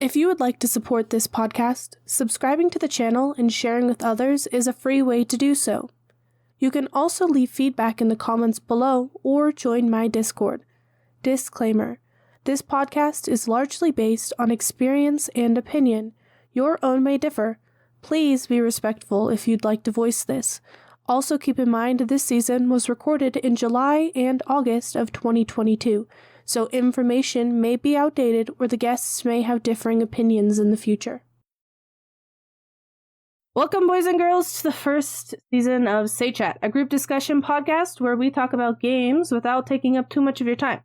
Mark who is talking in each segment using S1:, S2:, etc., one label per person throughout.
S1: If you would like to support this podcast, subscribing to the channel and sharing with others is a free way to do so. You can also leave feedback in the comments below or join my Discord. Disclaimer: this podcast is largely based on experience and opinion. Your own may differ. Please be respectful if you'd like to voice this. Also keep in mind this season was recorded in July and August of 2022, so information may be outdated or the guests may have differing opinions in the future. Welcome, boys and girls, to the first season of Say Chat, a group discussion podcast where we talk about games without taking up too much of your time.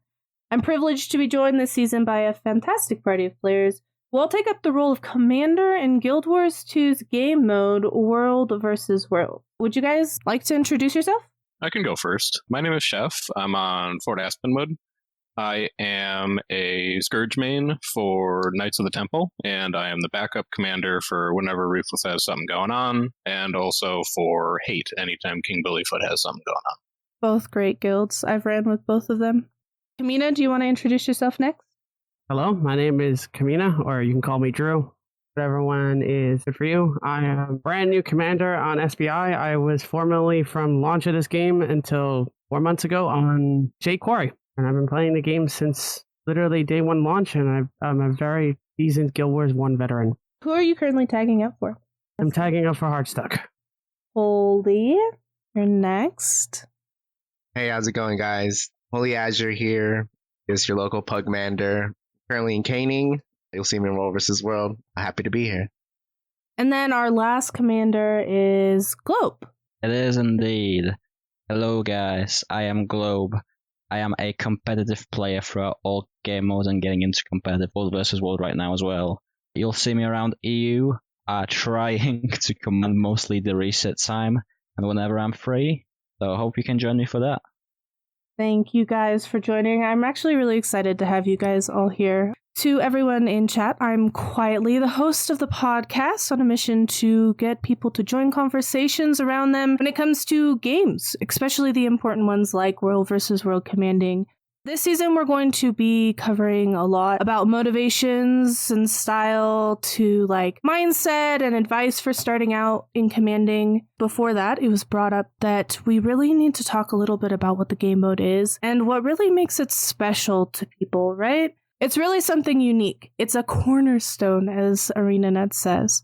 S1: I'm privileged to be joined this season by a fantastic party of players who all take up the role of commander in Guild Wars 2's game mode, World vs. World. Would you guys like to introduce yourself?
S2: I can go first. My name is Sheff. I'm on Fort Aspen mode. I am a Scourge main for Knights of the Temple, and I am the backup commander for whenever Ruthless has something going on, and also for Hate anytime King Billyfoot has something going on.
S1: Both great guilds. I've ran with both of them. Kahmeena, do you want to introduce yourself next?
S3: Hello, my name is Kahmeena, or you can call me Drew. Whatever one is good for you. I am brand new commander on SBI. I was formerly from launch of this game until 4 months ago on Jade Quarry. And I've been playing the game since literally day one launch, and I'm a very seasoned Guild Wars 1 veteran.
S1: Who are you currently tagging up for?
S3: I'm tagging up for Heartstuck.
S1: Holy, you're next.
S4: Hey, how's it going, guys? Holy Azure here. Just your local Pugmander. Currently in Caning. You'll see me in World vs. World. Happy to be here.
S1: And then our last commander is Globe.
S5: It is indeed. Hello, guys. I am Globe. I am a competitive player throughout all game modes and getting into competitive World vs. World right now as well. You'll see me around EU, trying to command mostly the reset time and whenever I'm free. So I hope you can join me for that.
S1: Thank you guys for joining. I'm actually really excited to have you guys all here. To everyone in chat, I'm quietly the host of the podcast on a mission to get people to join conversations around them when it comes to games, especially the important ones like World vs. World Commanding. This season, we're going to be covering a lot about motivations and style to like mindset and advice for starting out in commanding. Before that, it was brought up that we really need to talk a little bit about what the game mode is and what really makes it special to people, right? It's really something unique. It's a cornerstone, as ArenaNet says.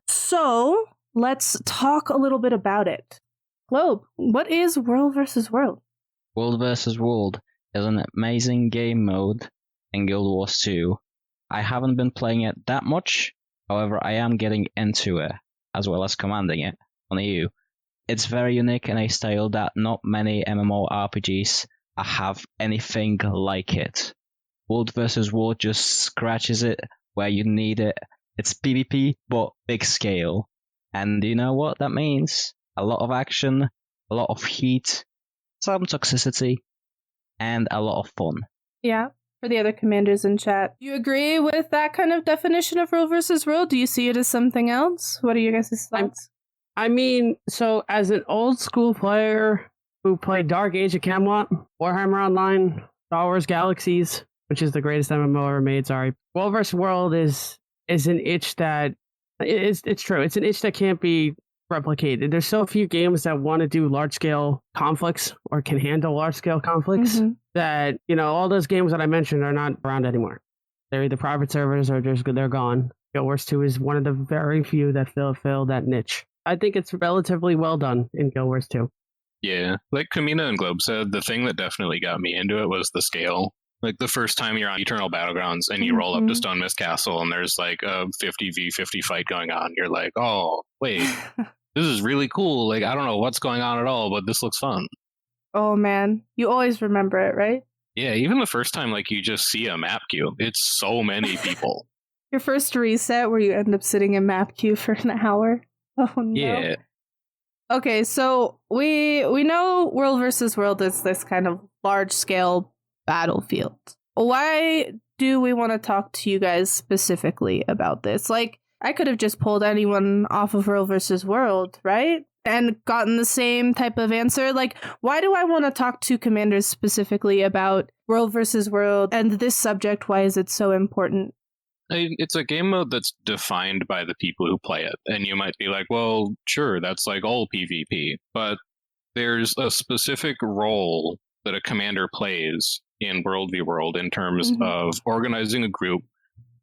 S1: So let's talk a little bit about it. Globe, what is World vs. World?
S5: World vs. World is an amazing game mode in Guild Wars 2. I haven't been playing it that much, however I am getting into it, as well as commanding it on EU. It's very unique in a style that not many MMORPGs have anything like it. World vs. World just scratches it where you need it. It's PvP, but big scale. And you know what that means? A lot of action, a lot of heat, some toxicity, and a lot of fun.
S1: Yeah, for the other commanders in chat. You agree with that kind of definition of World vs. World? Do you see it as something else? What are your guys' thoughts?
S3: I mean, so as an old school player who played Dark Age of Camelot, Warhammer Online, Star Wars Galaxies, which is the greatest MMO ever made, sorry. World vs. World is an itch that, it's true, it's an itch that can't be replicated. There's so few games that want to do large-scale conflicts or can handle large-scale conflicts that, you know, all those games that I mentioned are not around anymore. They're either private servers or they're gone. Guild Wars 2 is one of the very few that fill that niche. I think it's relatively well done in Guild Wars 2.
S2: Yeah, like Kahmeena and Globe said, the thing that definitely got me into it was the scale. Like the first time you're on Eternal Battlegrounds and you roll up to Stone Mist Castle and there's like a 50v50 fight going on, you're like, oh, wait, this is really cool. Like, I don't know what's going on at all, but this looks fun.
S1: Oh man, you always remember it, right?
S2: Yeah, even the first time like you just see a map queue, it's so many people.
S1: Your first reset where you end up sitting in map queue for an hour. Oh no.
S2: Yeah.
S1: Okay, so we know World vs. World is this kind of large scale battlefield. Why do we want to talk to you guys specifically about this? Like, I could have just pulled anyone off of World vs. World, right? And gotten the same type of answer. Like, why do I want to talk to commanders specifically about World vs. World and this subject? Why is it so important?
S2: It's a game mode that's defined by the people who play it. And you might be like, well, sure, that's like all PvP. But there's a specific role that a commander plays in World v. World in terms of organizing a group,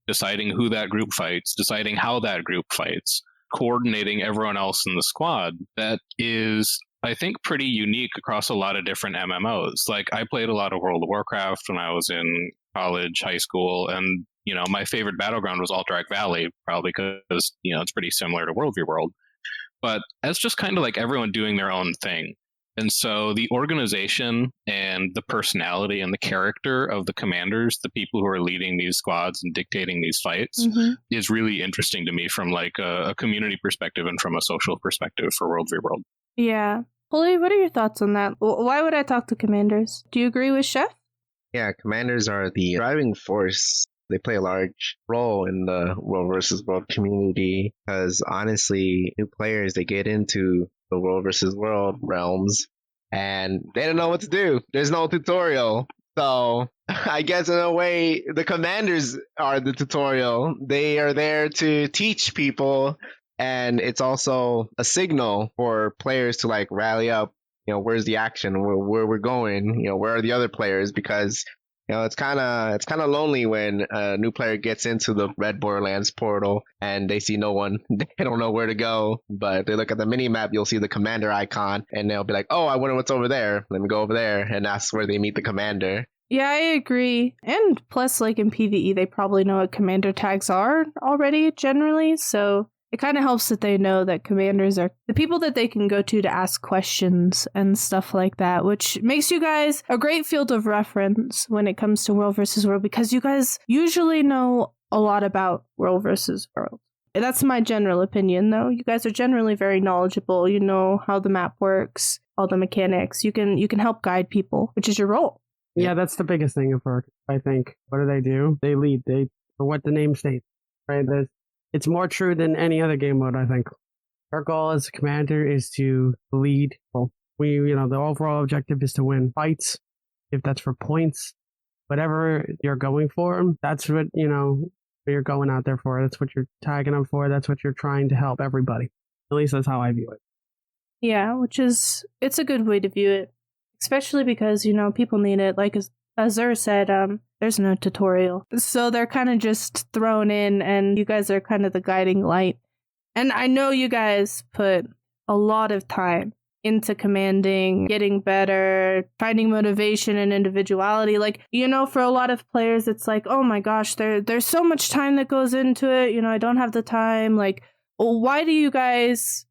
S2: deciding who that group fights, deciding how that group fights, coordinating everyone else in the squad. That is, I think, pretty unique across a lot of different MMOs. Like, I played a lot of World of Warcraft when I was in college, high school, and my favorite battleground was Alterac Valley, probably because it's pretty similar to World v. World. But that's just kind of like everyone doing their own thing. And so the organization and the personality and the character of the commanders, the people who are leading these squads and dictating these fights, is really interesting to me from like a community perspective and from a social perspective for World v. World.
S1: Yeah. Holly, what are your thoughts on that? Why would I talk to commanders? Do you agree with Sheff?
S4: Yeah, commanders are the driving force. They play a large role in the World versus World community because honestly, new players, they get into the World versus World realms and they don't know what to do. There's no tutorial. So I guess in a way, the commanders are the tutorial. They are there to teach people, and it's also a signal for players to like rally up. Where's the action? Where we're going? Where are the other players? Because it's kind of lonely when a new player gets into the Red Borderlands portal and they see no one. They don't know where to go. But if they look at the mini map, you'll see the commander icon, and they'll be like, "Oh, I wonder what's over there. Let me go over there," and that's where they meet the commander.
S1: Yeah, I agree. And plus, like in PvE, they probably know what commander tags are already generally, so it kind of helps that they know that commanders are the people that they can go to ask questions and stuff like that, which makes you guys a great field of reference when it comes to World versus World, because you guys usually know a lot about World versus World. That's my general opinion, though. You guys are generally very knowledgeable. You know how the map works, all the mechanics. You can help guide people, which is your role.
S3: Yeah, that's the biggest thing of work, I think. What do? They lead. For what the name states, right? It's more true than any other game mode, I think. Our goal as a commander is to lead. Well, the overall objective is to win fights. If that's for points, whatever you're going for, that's what, what you're going out there for. That's what you're tagging them for. That's what you're trying to help everybody. At least that's how I view it.
S1: Yeah, it's a good way to view it. Especially because, people need it. Like Azure said, there's no tutorial. So they're kind of just thrown in, and you guys are kind of the guiding light. And I know you guys put a lot of time into commanding, getting better, finding motivation and individuality. Like, for a lot of players, it's like, oh my gosh, there's so much time that goes into it. I don't have the time. Like, why do you guys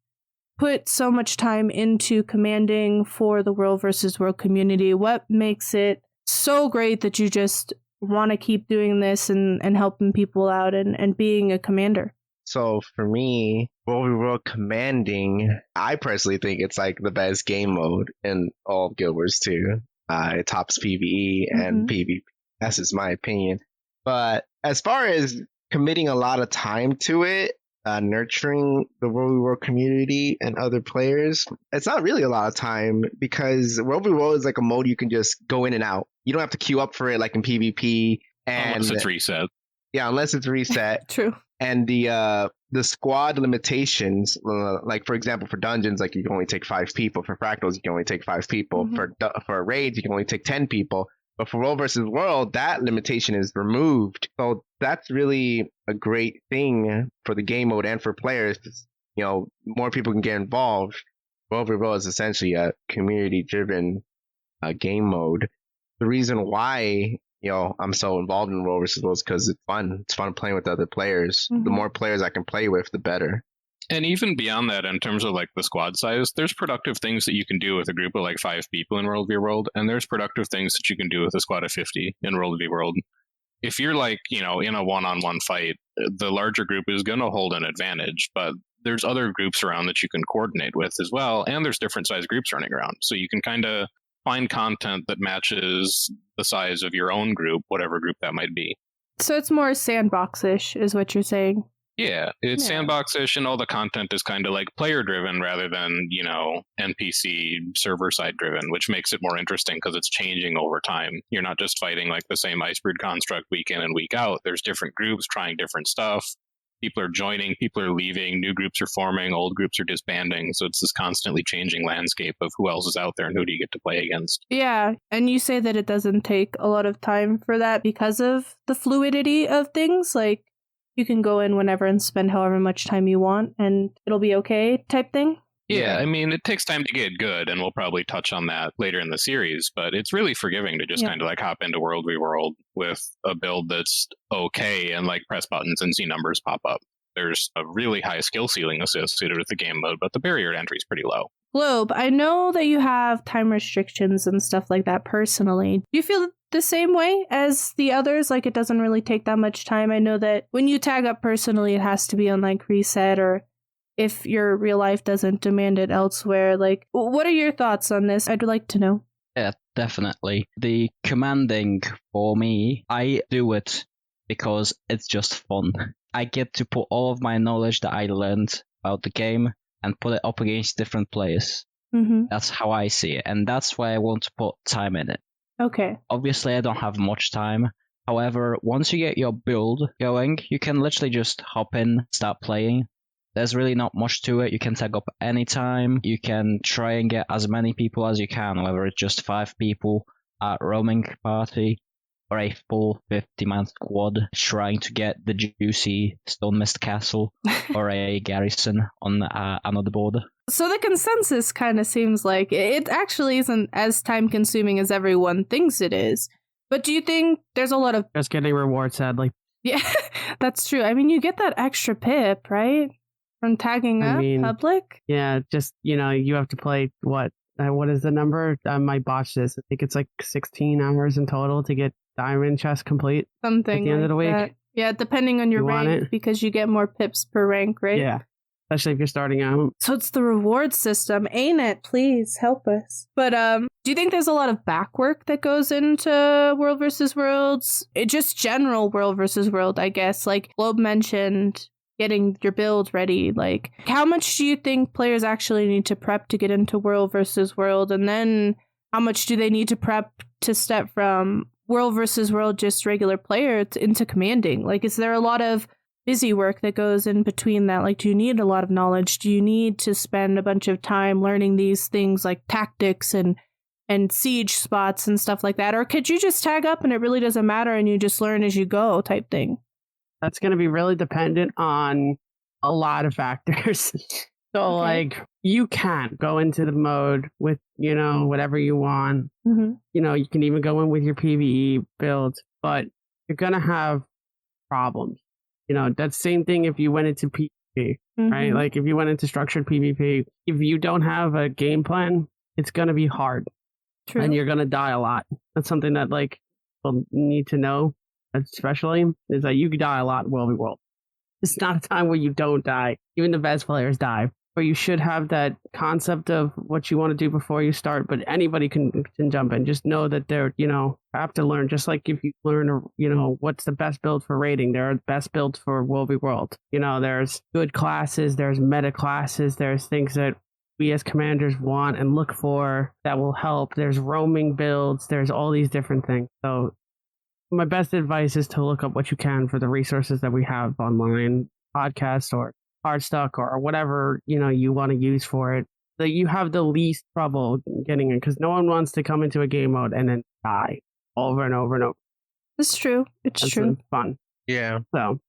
S1: put so much time into commanding for the World versus World community? What makes it so great that you just want to keep doing this and helping people out and being a commander?
S4: So for me, World v. World commanding, I personally think it's like the best game mode in all of Guild Wars 2. It tops PvE and PvP. That's just my opinion. But as far as committing a lot of time to it, nurturing the World v. World community and other players, it's not really a lot of time because World v. World is like a mode you can just go in and out. You don't have to queue up for it like in PvP. And
S2: unless it's reset.
S4: Yeah, unless it's reset.
S1: True.
S4: And the squad limitations, like for example, for dungeons, like you can only take 5 people. For fractals, you can only take 5 people. For raids, you can only take 10 people. But for World versus World, that limitation is removed. So that's really a great thing for the game mode and for players. More people can get involved. World versus World is essentially a community-driven game mode. The reason why I'm so involved in World versus World is because it's fun. It's fun playing with other players. The more players I can play with, the better.
S2: And even beyond that, in terms of like the squad size, there's productive things that you can do with a group of like 5 people in World v. World, and there's productive things that you can do with a squad of 50 in World v. World. If you're like, in a one-on-one fight, the larger group is going to hold an advantage, but there's other groups around that you can coordinate with as well, and there's different size groups running around. So you can kind of find content that matches the size of your own group, whatever group that might be.
S1: So it's more sandbox-ish, is what you're saying?
S2: Yeah, it's
S1: Yeah.
S2: sandbox-ish, and all the content is kind of like player-driven rather than, NPC server-side driven, which makes it more interesting because it's changing over time. You're not just fighting like the same Icebreed construct week in and week out. There's different groups trying different stuff. People are joining, people are leaving, new groups are forming, old groups are disbanding. So it's this constantly changing landscape of who else is out there and who do you get to play against.
S1: Yeah, and you say that it doesn't take a lot of time for that because of the fluidity of things. Like, you can go in whenever and spend however much time you want, and it'll be okay type thing.
S2: Yeah, I mean, it takes time to get good, and we'll probably touch on that later in the series, but it's really forgiving to just kind of like hop into World v World with a build that's okay and like press buttons and see numbers pop up. There's a really high skill ceiling associated with the game mode, but the barrier to entry is pretty low.
S1: Globe, I know that you have time restrictions and stuff like that personally. Do you feel the same way as the others? Like, it doesn't really take that much time? I know that when you tag up personally, it has to be on like reset, or if your real life doesn't demand it elsewhere. Like, what are your thoughts on this? I'd like to know.
S5: Yeah, definitely. The commanding for me, I do it because it's just fun. I get to put all of my knowledge that I learned about the game and put it up against different players.
S1: Mm-hmm.
S5: That's how I see it, and that's why I want to put time in it.
S1: Okay.
S5: Obviously, I don't have much time. However, once you get your build going, you can literally just hop in, start playing. There's really not much to it. You can tag up anytime. You can try and get as many people as you can, whether it's just 5 people at roaming party or a full 50-man squad trying to get the juicy Stone Mist Castle or a garrison on another border.
S1: So the consensus kind of seems like it actually isn't as time-consuming as everyone thinks it is. But do you think there's a lot of...
S3: Just getting rewards, sadly.
S1: Yeah, that's true. I mean, you get that extra pip, right? From tagging up public?
S3: Yeah, just, you have to play, what is the number? I might botch this. I think it's like 16 hours in total to get diamond chest complete.
S1: Something
S3: at the end of the week.
S1: That. Yeah, depending on your rank, because you get more pips per rank, right?
S3: Yeah, especially if you're starting out.
S1: So it's the reward system, ain't it? Please help us. But do you think there's a lot of back work that goes into World vs. Worlds? Just general World vs. World, I guess. Like Globe mentioned, getting your build ready. Like, how much do you think players actually need to prep to get into World vs. World? And then how much do they need to prep to step from World vs. World, just regular player, into commanding? Like, is there a lot of busy work that goes in between that? Like, do you need a lot of knowledge? Do you need to spend a bunch of time learning these things like tactics and siege spots and stuff like that? Or could you just tag up and it really doesn't matter and you just learn as you go type thing?
S3: That's going to be really dependent on a lot of factors. So, like, you can't go into the mode with, whatever you want.
S1: Mm-hmm.
S3: You can even go in with your PvE builds, but you're going to have problems. That's the same thing if you went into PvP, right? Like, if you went into structured PvP, if you don't have a game plan, it's going to be hard.
S1: True.
S3: And you're going to die a lot. That's something that, like, people need to know, especially, is that you could die a lot in World v World. It's not a time where you don't die. Even the best players die. But you should have that concept of what you want to do before you start, but anybody can jump in. Just know that they're, have to learn. Just like if you learn, what's the best build for raiding, there are best builds for World v World. There's good classes, there's meta classes, there's things that we as commanders want and look for that will help. There's roaming builds, there's all these different things. So my best advice is to look up what you can for the resources that we have online, podcasts or Hardstock or whatever, you want to use for it. So you have the least trouble getting in, because no one wants to come into a game mode and then die over and over and over.
S1: It's true. It's true.
S3: Fun.
S4: Yeah.
S3: So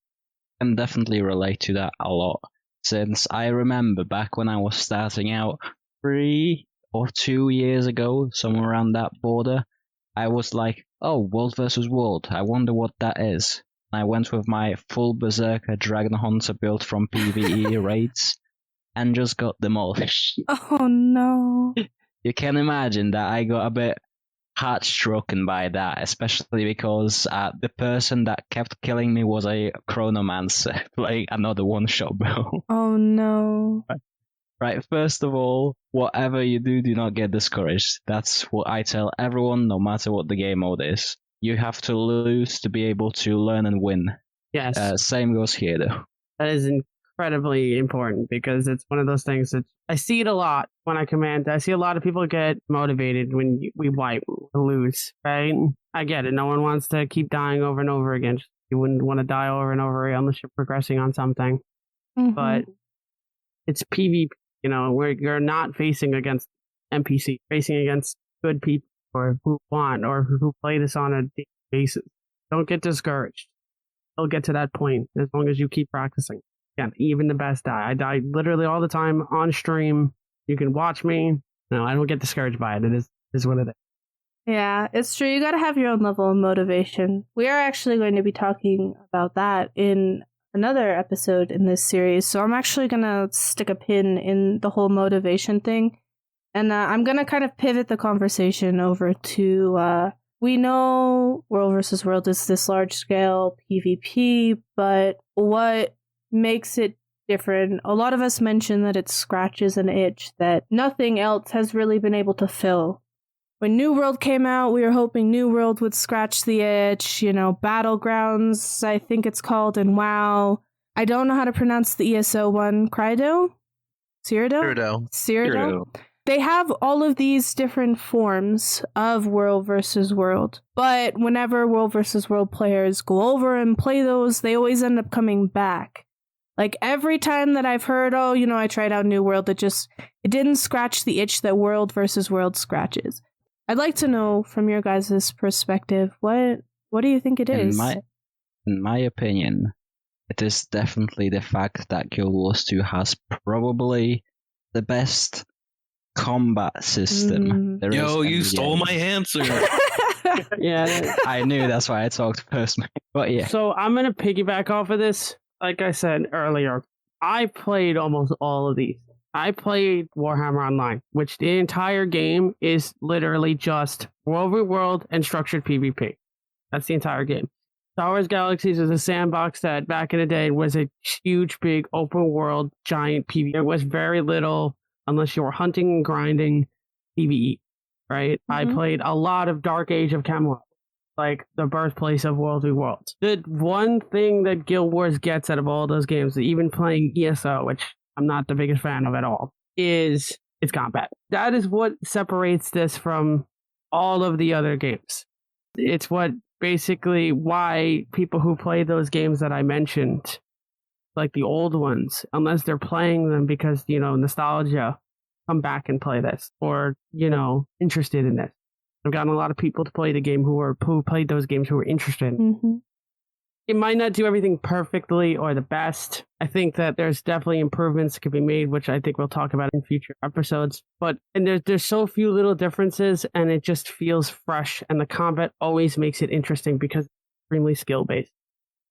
S5: I can definitely relate to that a lot, since I remember back when I was starting out 3 or 2 years ago, somewhere around that border, I was like, oh, World vs. World, I wonder what that is. I went with my full Berserker Dragon Hunter build from PvE raids and just got demolished.
S1: Oh no.
S5: You can imagine that I got a bit heart-stricken by that, especially because the person that kept killing me was a Chronomancer, like another one-shot build.
S1: Oh no.
S5: Right, first of all, whatever you do, do not get discouraged. That's what I tell everyone, no matter what the game mode is. You have to lose to be able to learn and win.
S3: Yes.
S5: Same goes here, though.
S3: That is incredibly important because it's one of those things that I see it a lot when I command. I see a lot of people get motivated when we wipe, lose, right? I get it. No one wants to keep dying over and over again. You wouldn't want to die over and over unless you're progressing on something. But it's PvP, where you're not facing against NPC, facing against good people or who want or who play this on a daily basis. Don't get discouraged. You'll get to that point as long as you keep practicing. Again, even the best die. I die literally all the time on stream. You can watch me. No, I don't get discouraged by it. It is what it is.
S1: Yeah, it's true. You got to have your own level of motivation. We are actually going to be talking about that in another episode in this series. So I'm actually going to stick a pin in the whole motivation thing. And I'm going to kind of pivot the conversation over to, we know World vs. World is this large-scale PvP, but what makes it different? A lot of us mention that it scratches an itch that nothing else has really been able to fill. When New World came out, we were hoping New World would scratch the itch, Battlegrounds, I think it's called, and WoW. I don't know how to pronounce the ESO one. Cyrodiil? Cyrodiil. They have all of these different forms of World vs. World, but whenever World vs. World players go over and play those, they always end up coming back. Like every time that I've heard, I tried out New World, it didn't scratch the itch that World vs. World scratches. I'd like to know from your guys' perspective, what do you think it is?
S5: In my opinion, it is definitely the fact that Guild Wars 2 has probably the best combat system there is.
S2: Yo, you stole my answer.
S3: Yeah,
S5: I knew, that's why I talked first. But yeah.
S3: So I'm going to piggyback off of this. Like I said earlier, I played almost all of these. I played Warhammer Online, which the entire game is literally just World v. World and structured PvP. That's the entire game. Star Wars Galaxies is a sandbox that back in the day was a huge, big, open world, giant PvP. There was very little, unless you were hunting and grinding, PvE, right? I played a lot of Dark Age of Camelot, like the birthplace of World v. World. The one thing that Guild Wars gets out of all those games, even playing ESO, which I'm not the biggest fan of at all, is its combat. That is what separates this from all of the other games. It's what basically why people who play those games that I mentioned, like the old ones, unless they're playing them because, nostalgia, come back and play this or, interested in this. I've gotten a lot of people to play the game who played those games who were interested. It might not do everything perfectly or the best. I think that there's definitely improvements that could be made, which I think we'll talk about in future episodes. And there's so few little differences, and it just feels fresh. And the combat always makes it interesting because it's extremely skill-based.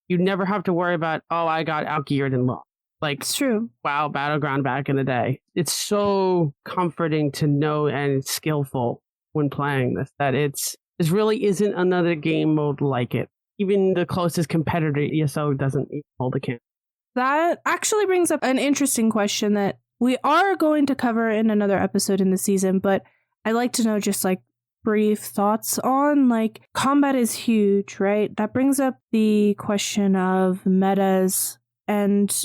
S3: You never have to worry about, I got outgeared and lost. Like,
S1: it's true.
S3: WoW Battleground back in the day. It's so comforting to know and skillful when playing this that this really isn't another game mode like it. Even the closest competitor, ESO, doesn't even hold a candle.
S1: That actually brings up an interesting question that we are going to cover in another episode in the season, but I'd like to know just brief thoughts on combat is huge, right? That brings up the question of metas and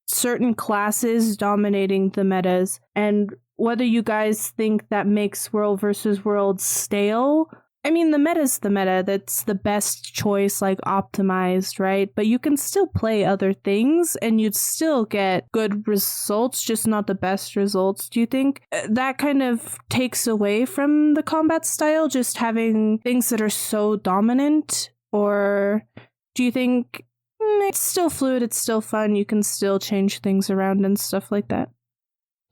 S1: certain classes dominating the metas, and whether you guys think that makes World versus World stale. I mean, the meta's the meta. That's the best choice, optimized, right? But you can still play other things and you'd still get good results, just not the best results. Do you think that kind of takes away from the combat style, just having things that are so dominant? Or do you think it's still fluid, it's still fun, you can still change things around and stuff like that?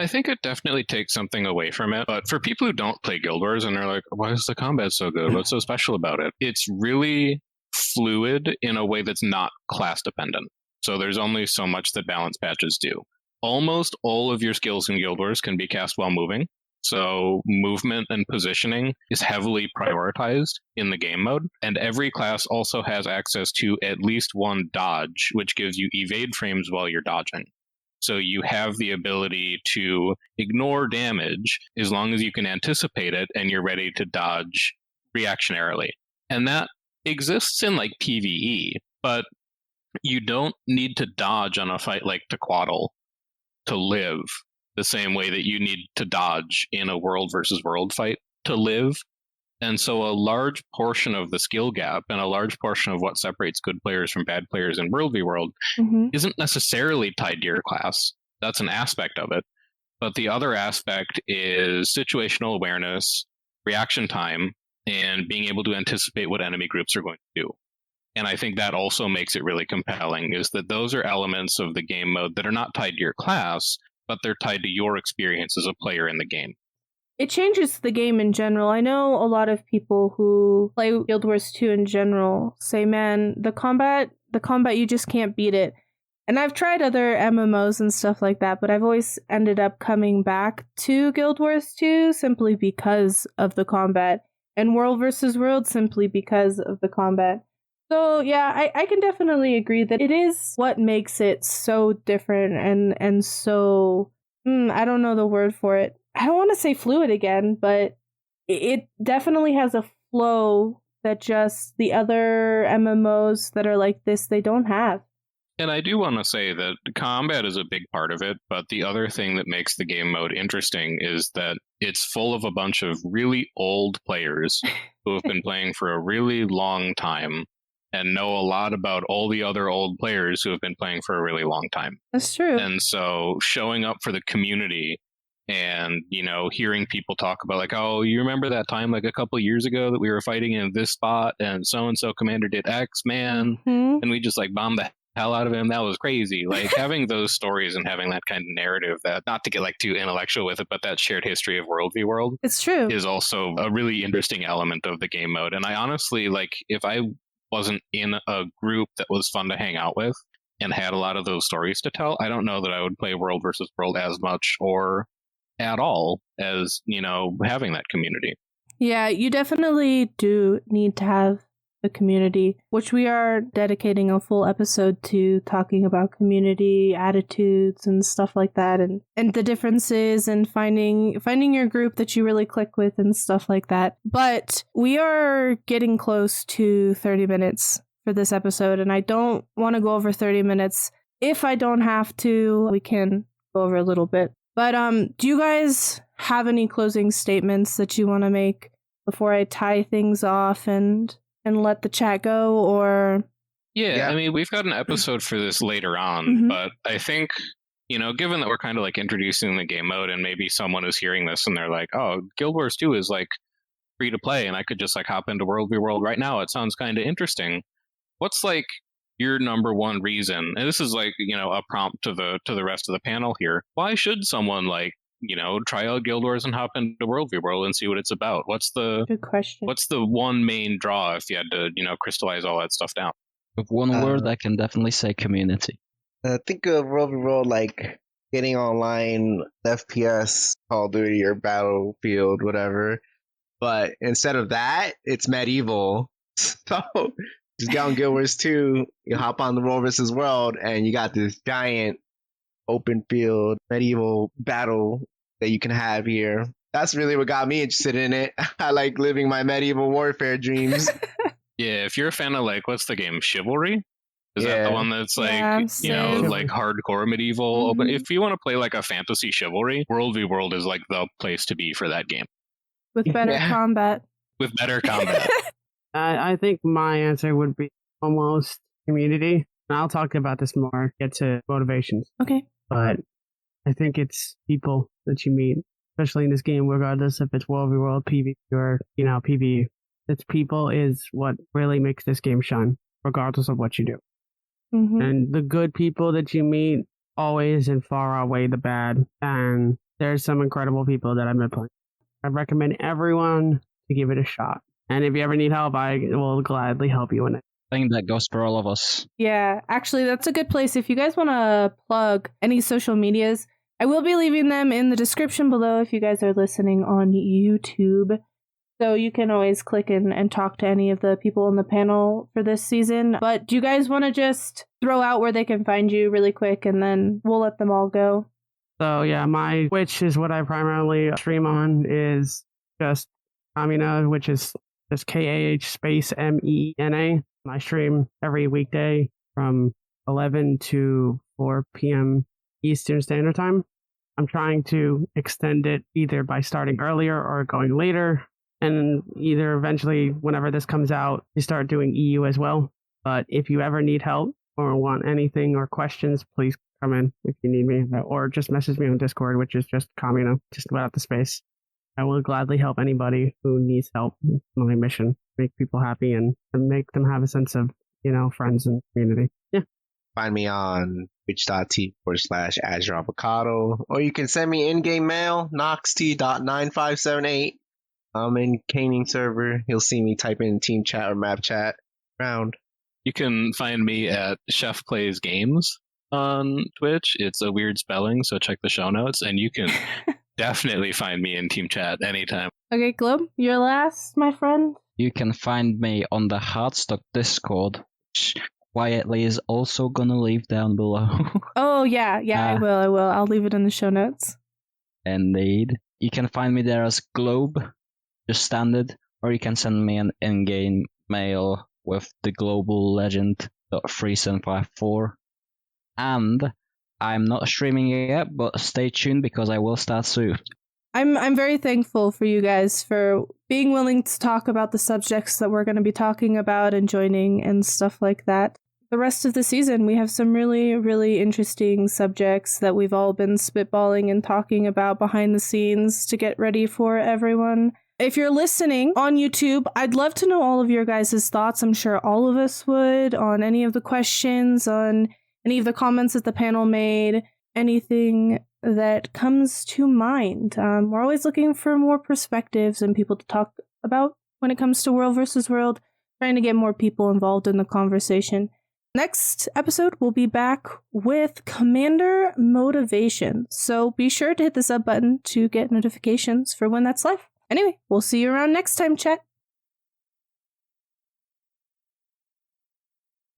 S2: I think it definitely takes something away from it. But for people who don't play Guild Wars and are like, why is the combat so good? What's so special about it? It's really fluid in a way that's not class dependent. So there's only so much that balance patches do. Almost all of your skills in Guild Wars can be cast while moving. So movement and positioning is heavily prioritized in the game mode. And every class also has access to at least one dodge, which gives you evade frames while you're dodging. So you have the ability to ignore damage as long as you can anticipate it and you're ready to dodge reactionarily. And that exists in PvE, but you don't need to dodge on a fight like Tequaddle to live the same way that you need to dodge in a world versus world fight to live. And so a large portion of the skill gap and a large portion of what separates good players from bad players in World v World isn't necessarily tied to your class. That's an aspect of it. But the other aspect is situational awareness, reaction time, and being able to anticipate what enemy groups are going to do. And I think that also makes it really compelling, is that those are elements of the game mode that are not tied to your class, but they're tied to your experience as a player in the game.
S1: It changes the game in general. I know a lot of people who play Guild Wars 2 in general say, man, the combat, you just can't beat it. And I've tried other MMOs and stuff like that, but I've always ended up coming back to Guild Wars 2 simply because of the combat, and World vs. World simply because of the combat. So yeah, I can definitely agree that it is what makes it so different and so, I don't know the word for it. I don't want to say fluid again, but it definitely has a flow that just the other MMOs that are like this, they don't have.
S2: And I do want to say that combat is a big part of it, but the other thing that makes the game mode interesting is that it's full of a bunch of really old players who have been playing for a really long time and know a lot about all the other old players who have been playing for a really long time.
S1: That's true.
S2: And so showing up for the community and, you know, hearing people talk about like, oh, you remember that time like a couple years ago that we were fighting in this spot and so commander did X, man, and we just like bombed the hell out of him. That was crazy. Like having those stories and having that kind of narrative, that, not to get like too intellectual with it, but that shared history of World v World,
S1: it's true,
S2: is also a really interesting element of the game mode. And I honestly, like, if I wasn't in a group that was fun to hang out with and had a lot of those stories to tell, I don't know that I would play World versus World as much or at all as, you know, having that community.
S1: Yeah, you definitely do need to have the community, which we are dedicating a full episode to, talking about community attitudes and stuff like that, and the differences, and finding your group that you really click with and stuff like that. But we are getting close to 30 minutes for this episode, and I don't want to go over 30 minutes. If I don't have to, we can go over a little bit. But do you guys have any closing statements that you want to make before I tie things off and let the chat go? Or
S2: yeah, I mean, we've got an episode for this later on, but I think, you know, given that we're kind of like introducing the game mode and maybe someone is hearing this and they're like, oh, Guild Wars 2 is like free to play and I could just like hop into World v World right now. It sounds kind of interesting. What's like your number one reason? And this is like, you know, a prompt to the rest of the panel here. Why should someone like, you know, try out Guild Wars and hop into World v World and see what it's about? What's the
S1: good question? What's
S2: the one main draw if you had to, you know, crystallize all that stuff down?
S5: With one word, I can definitely say community.
S4: Think of World v World like getting online FPS, Call of Duty or Battlefield, whatever. But instead of that, it's medieval. So just get on Guild Wars 2, you hop on the World vs. World, and you got this giant open field medieval battle that you can have here. That's really what got me interested in it. I like living my medieval warfare dreams.
S2: Yeah, if you're a fan of like, what's the game, Chivalry? Is that the one that's like, you know, like hardcore medieval? But if you want to play like a fantasy chivalry, World v World is like the place to be for that game.
S1: With better combat.
S2: With better combat.
S3: I think my answer would be almost community. And I'll talk about this more, get to motivations.
S1: Okay.
S3: But I think it's people that you meet, especially in this game, regardless if it's World v World, PvP, or, you know, PvE. It's people is what really makes this game shine, regardless of what you do. And the good people that you meet always and far outweigh the bad. And there's some incredible people that I've been playing. I recommend everyone to give it a shot. And if you ever need help, I will gladly help you in it.
S5: I think that goes for all of us.
S1: Yeah, actually, that's a good place. If you guys want to plug any social medias, I will be leaving them in the description below if you guys are listening on YouTube. So you can always click and talk to any of the people on the panel for this season. But do you guys want to just throw out where they can find you really quick, and then we'll let them all go?
S3: So yeah, my Twitch is what I primarily stream on, is just Kahmeena, which is just KAH space MENA. I stream every weekday from 11 to 4 p.m. Eastern Standard Time. I'm trying to extend it either by starting earlier or going later, and either eventually, whenever this comes out, we start doing EU as well. But if you ever need help or want anything or questions, please come in if you need me, or just message me on Discord, which is just Kahmeena, just without the space. I will gladly help anybody who needs help. It's my mission, make people happy and make them have a sense of, friends and community. Yeah.
S4: Find me on twitch.tv/Azure Avocado, or you can send me in-game mail, noxt.9578. I'm in Caning server. You'll see me type in team chat or map chat round.
S2: You can find me at SHEFFPLAYSGAMES on Twitch. It's a weird spelling, so check the show notes, and you can definitely find me in team chat anytime.
S1: Okay, Globe, you're last, my friend.
S5: You can find me on the Hardstock Discord, which quietly is also gonna leave down below.
S1: Oh, yeah, I will. I'll leave it in the show notes.
S5: Indeed. You can find me there as Globe, just standard, or you can send me an in-game mail with TheGlobalLegend.3754. And I'm not streaming it yet, but stay tuned because I will start soon.
S1: I'm very thankful for you guys for being willing to talk about the subjects that we're going to be talking about and joining and stuff like that. The rest of the season, we have some really, really interesting subjects that we've all been spitballing and talking about behind the scenes to get ready for everyone. If you're listening on YouTube, I'd love to know all of your guys' thoughts. I'm sure all of us would, on any of the questions, on any of the comments that the panel made, anything that comes to mind. We're always looking for more perspectives and people to talk about when it comes to World versus World, trying to get more people involved in the conversation. Next episode, we'll be back with Commander Motivation, so be sure to hit the sub button to get notifications for when that's live. Anyway, we'll see you around next time, chat.